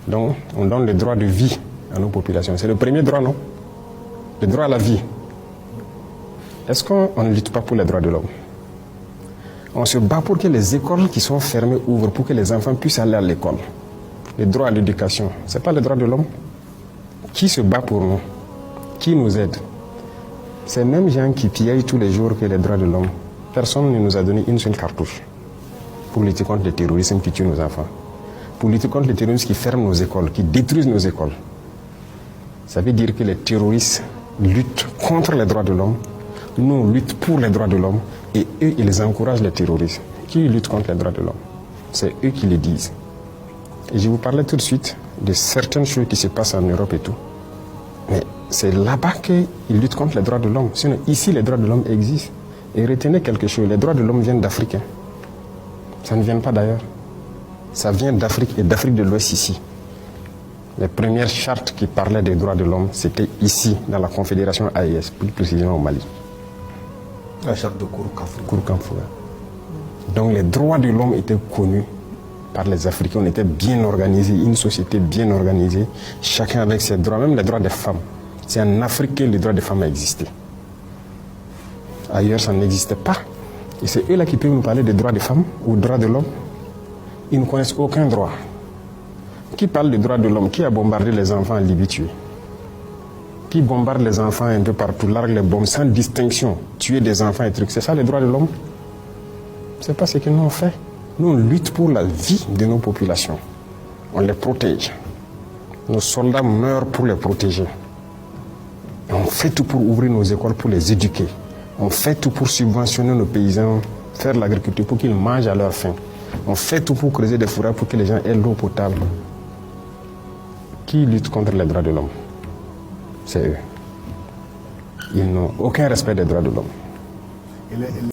Donc, on donne le droit de vie à nos populations. C'est le premier droit, non? Le droit à la vie. Est-ce qu'on ne lutte pas pour les droits de l'homme? On se bat pour que les écoles qui sont fermées ouvrent, pour que les enfants puissent aller à l'école. Le droit à l'éducation, ce n'est pas le droit de l'homme? Qui se bat pour nous? Qui nous aide? Ces mêmes gens qui pillent tous les jours que les droits de l'homme, personne ne nous a donné une seule cartouche pour lutter contre le terrorisme qui tue nos enfants, pour lutter contre le terrorisme qui ferme nos écoles, qui détruisent nos écoles. Ça veut dire que les terroristes luttent contre les droits de l'homme, nous on lutte pour les droits de l'homme, et eux ils encouragent les terroristes. Qui lutte contre les droits de l'homme? C'est eux qui le disent. Et je vous parlais tout de suite de certaines choses qui se passent en Europe et tout. Mais c'est là-bas qu'ils luttent contre les droits de l'homme. Sinon, ici, les droits de l'homme existent. Et retenez quelque chose, les droits de l'homme viennent d'Afrique. Hein. Ça ne vient pas d'ailleurs. Ça vient d'Afrique et d'Afrique de l'Ouest ici. Les premières chartes qui parlaient des droits de l'homme, c'était ici, dans la Confédération AES, plus précisément au Mali. La charte de Kouroukanfou. Kouroukanfou. Donc les droits de l'homme étaient connus par les Africains. On était bien organisés, une société bien organisée, chacun avec ses droits, même les droits des femmes. C'est en Afrique que les droits des femmes existaient. Ailleurs, ça n'existait pas. Et c'est eux là qui peuvent nous parler des droits des femmes ou des droits de l'homme. Ils ne connaissent aucun droit. Qui parle des droits de l'homme? Qui a bombardé les enfants en Libye tués? Qui bombarde les enfants un peu partout, largue les bombes sans distinction, tuer des enfants et trucs? C'est ça les droits de l'homme? C'est pas ce que nous on fait. Nous, on lutte pour la vie de nos populations. On les protège. Nos soldats meurent pour les protéger. Et on fait tout pour ouvrir nos écoles, pour les éduquer. On fait tout pour subventionner nos paysans, faire l'agriculture pour qu'ils mangent à leur faim. On fait tout pour creuser des fourrages pour que les gens aient l'eau potable. Qui lutte contre les droits de l'homme? C'est eux. Ils n'ont aucun respect des droits de l'homme.